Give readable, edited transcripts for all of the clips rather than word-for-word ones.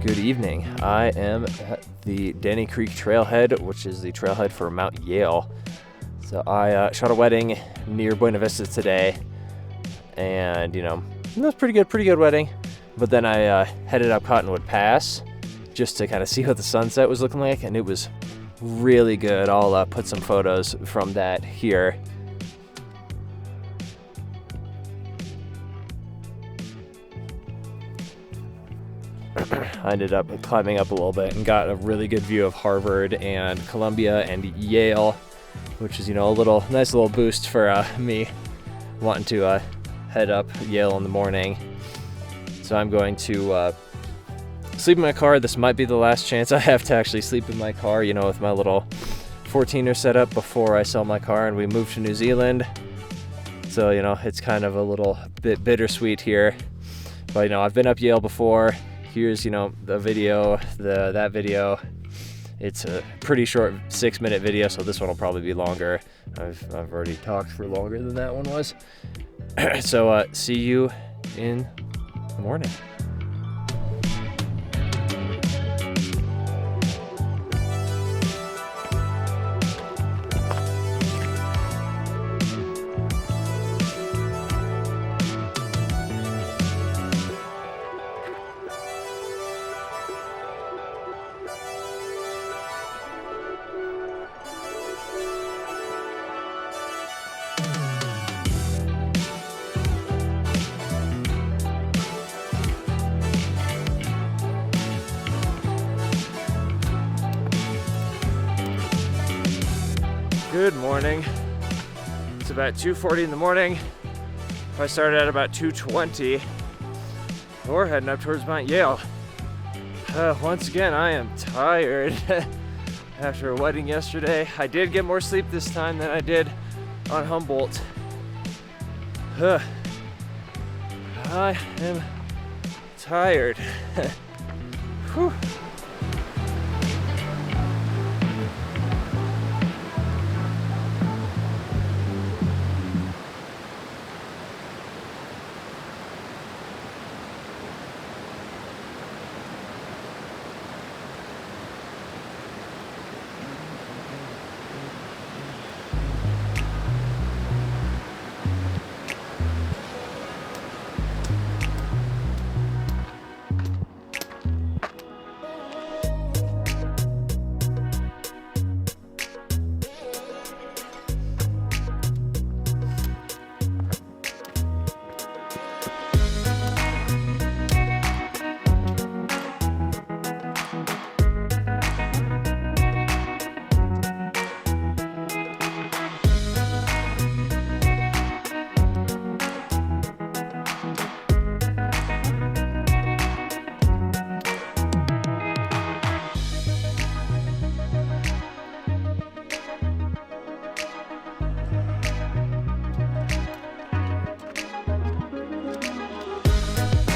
good evening. I am at the Denny Creek Trailhead, which is the trailhead for Mount Yale. So I shot a wedding near Buena Vista today, and it was pretty good wedding. But then I headed up Cottonwood Pass just to kind of see what the sunset was looking like, and it was really good. I'll put some photos from that here. I ended up climbing up a little bit and got a really good view of Harvard and Columbia and Yale, which is, a nice little boost for me wanting to head up Yale in the morning. So I'm going to sleep in my car. This might be the last chance I have to actually sleep in my car, with my little 14er setup before I sell my car and we move to New Zealand. So, it's kind of a little bit bittersweet here. But, I've been up Yale before. Here's, the video, that video. It's a pretty short 6-minute video, so this one will probably be longer. I've already talked for longer than that one was. So see you in the morning. Good morning. It's about 2:40 in the morning. I started at about 2:20. We're heading up towards Mount Yale. Once again, I am tired after a wedding yesterday. I did get more sleep this time than I did on Humboldt. I am tired. Whew.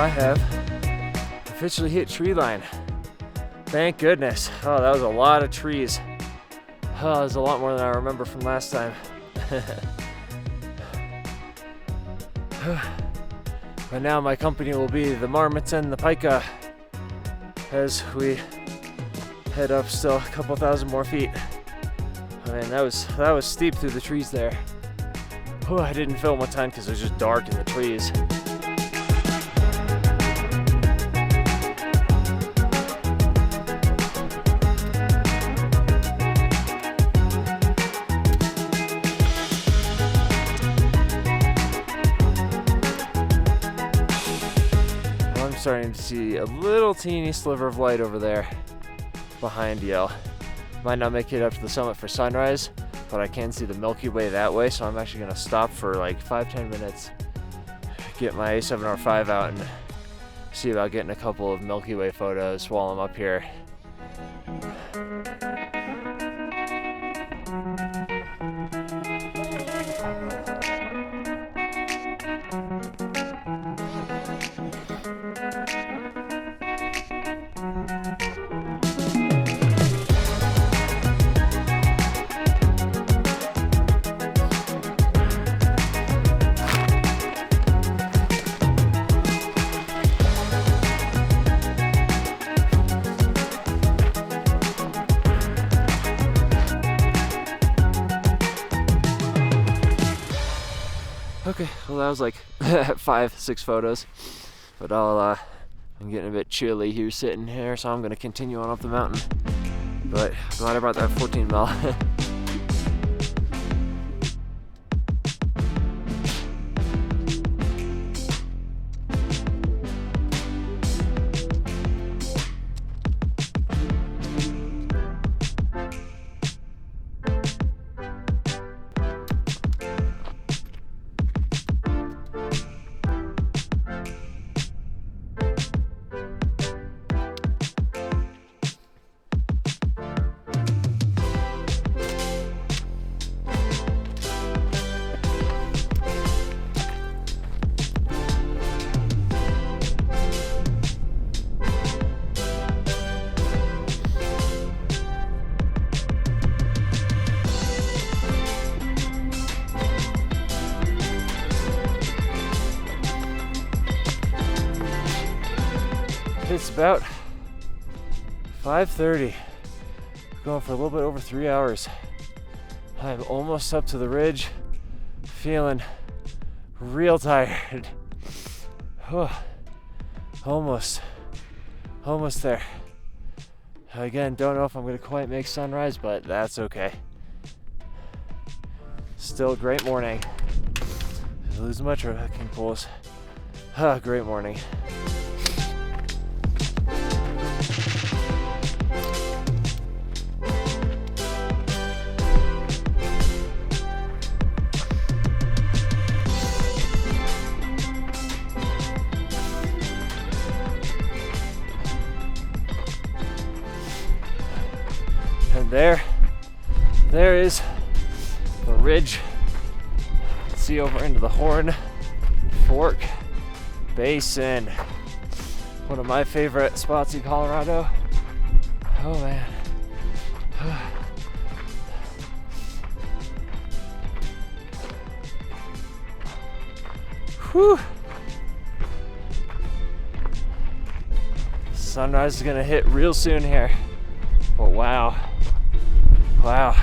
I have officially hit tree line. Thank goodness. Oh, that was a lot of trees. Oh, that was a lot more than I remember from last time. But now my company will be the marmots and the pika as we head up still a couple thousand more feet. I mean, that was steep through the trees there. Oh, I didn't film one time because it was just dark in the trees. Starting to see a little teeny sliver of light over there behind Yale. Might not make it up to the summit for sunrise, but I can see the Milky Way that way, so I'm actually going to stop for like 5-10 minutes, get my A7R5 out and see about getting a couple of Milky Way photos while I'm up here. Okay, well that was like 5-6 photos, but I'm getting a bit chilly here sitting here, so I'm gonna continue on up the mountain. But glad I brought that 14 mil. It's about 5:30. Going for a little bit over 3 hours. I'm almost up to the ridge, feeling real tired. Almost there. Again, don't know if I'm gonna quite make sunrise, but that's okay. Still a great morning. Losing my trekking poles. Great morning. And there is the ridge. See over into the Horn Fork Basin. One of my favorite spots in Colorado. Oh man. Whew. Sunrise is gonna hit real soon here. Oh wow. Wow.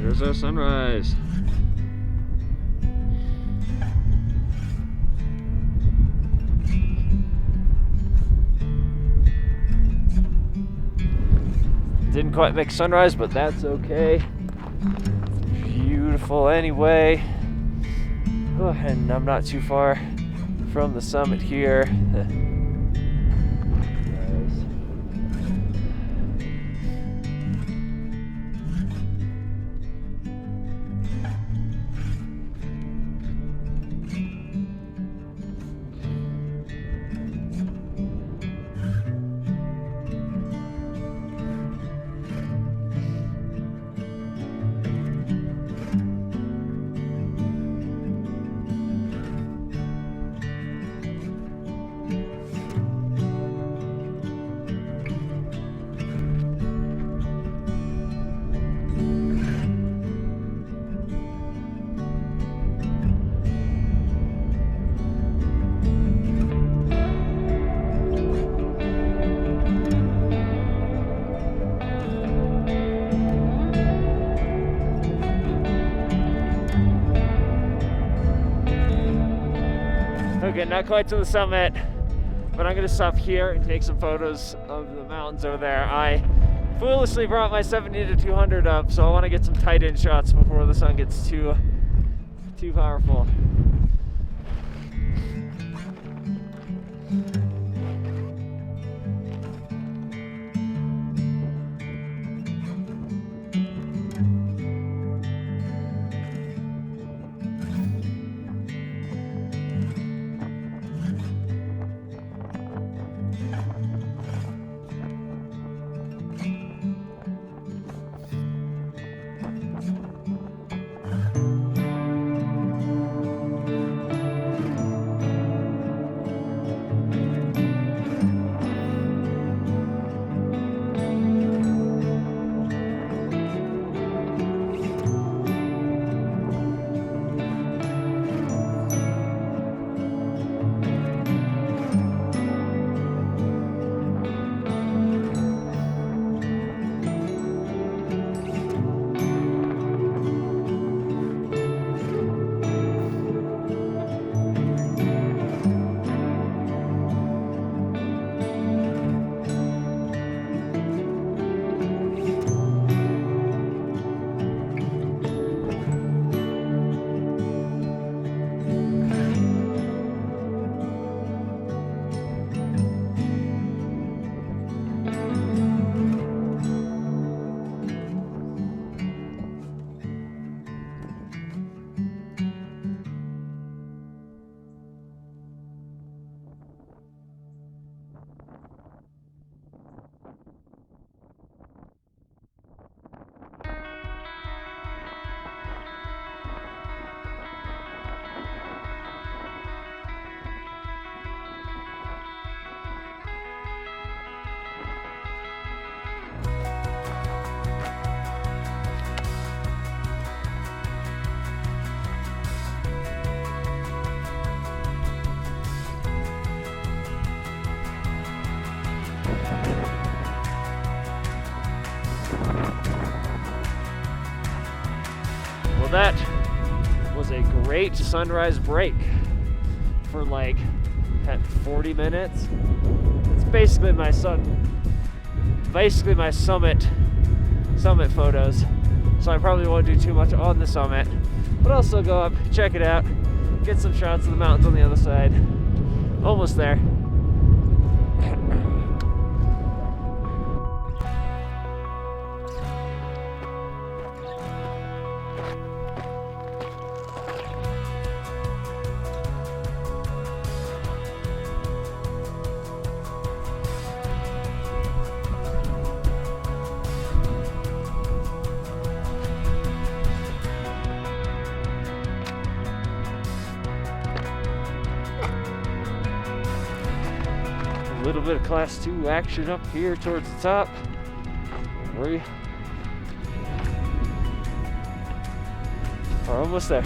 There's our sunrise. Didn't quite make sunrise, but that's okay. Beautiful anyway. Oh, and I'm not too far from the summit here. Okay, not quite to the summit, but I'm gonna stop here and take some photos of the mountains over there. I foolishly brought my 70 to 200 up, so I want to get some tight in shots before the sun gets too powerful. that was a great sunrise break for like 40 minutes. It's basically my summit photos. So I probably won't do too much on the summit, but I'll still go up, check it out, get some shots of the mountains on the other side. Almost there. A little bit of class 2 action up here towards the top. We are almost there.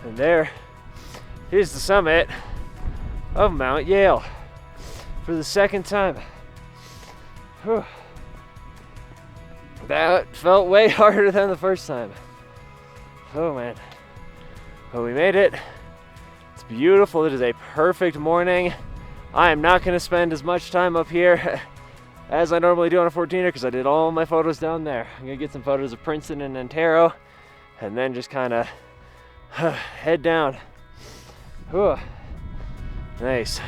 And there is the summit of Mount Yale for the second time. Whew. That felt way harder than the first time. Oh man. But we made it. It's beautiful. It is a perfect morning. I am not going to spend as much time up here as I normally do on a 14er because I did all my photos down there. I'm going to get some photos of Princeton and Antero and then just kind of head down. Whew. Nice.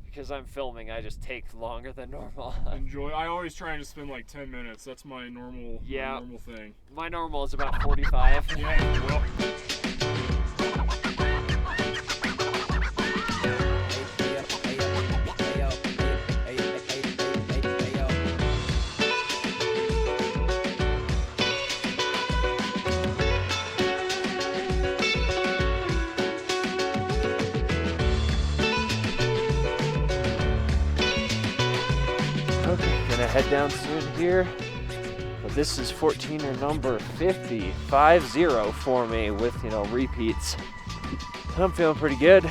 Because I'm filming, I just take longer than normal. Enjoy. I always try and just spend like 10 minutes. That's my normal, yeah, my normal thing. My normal is about 45. Yeah, well. Okay, gonna head down soon here. But this is 14er number 50 for me with, repeats. I'm feeling pretty good.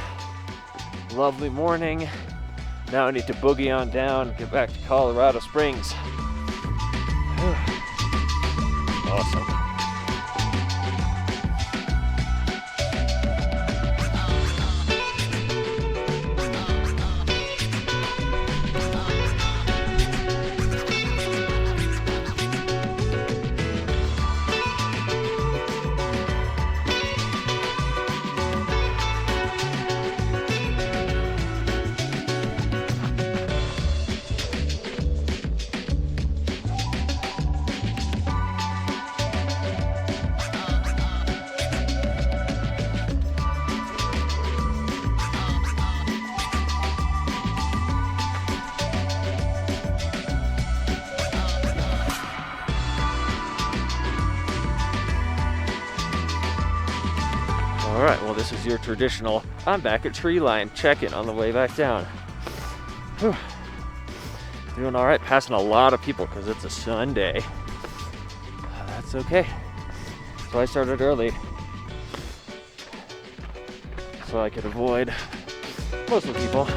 Lovely morning. Now I need to boogie on down, get back to Colorado Springs. Awesome. All right, well, this is your traditional, I'm back at tree line, check-in on the way back down. Whew. Doing all right, passing a lot of people because it's a Sunday. That's okay. So I started early so I could avoid most of the people.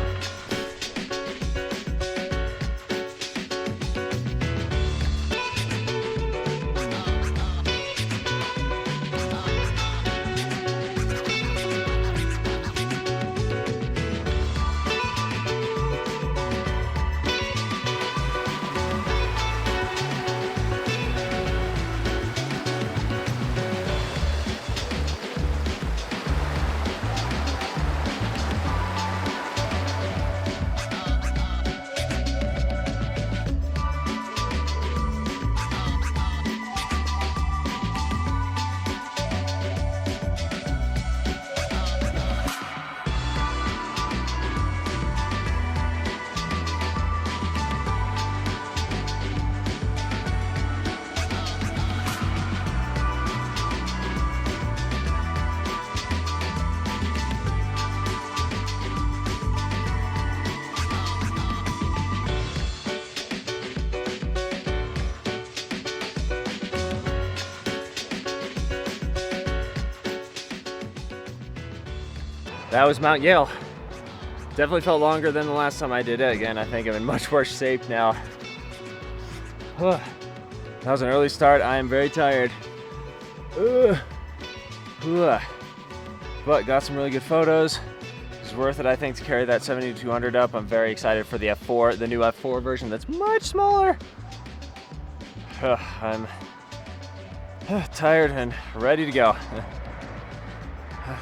that was Mount Yale. Definitely felt longer than the last time I did it. Again, I think I'm in much worse shape now. That was an early start. I am very tired. But got some really good photos. It's worth it, I think, to carry that 7200 up. I'm very excited for the F4, the new F4 version that's much smaller. I'm tired and ready to go.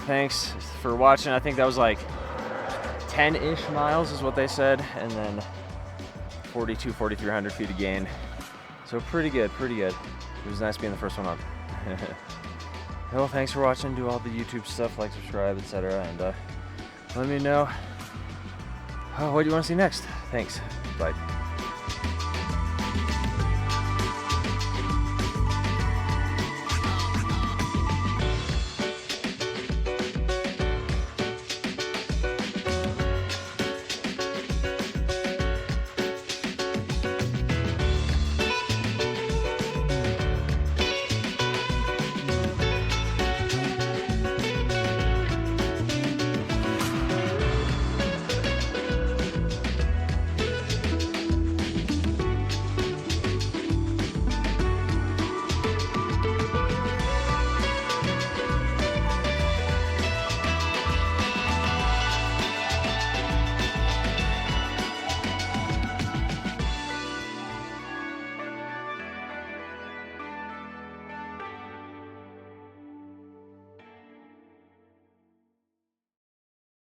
Thanks for watching. I think that was like 10-ish miles is what they said, and then 4,300 feet of gain. So pretty good, pretty good. It was nice being the first one on. Well, thanks for watching. Do all the YouTube stuff, like, subscribe, etc. And let me know what you want to see next. Thanks. Bye.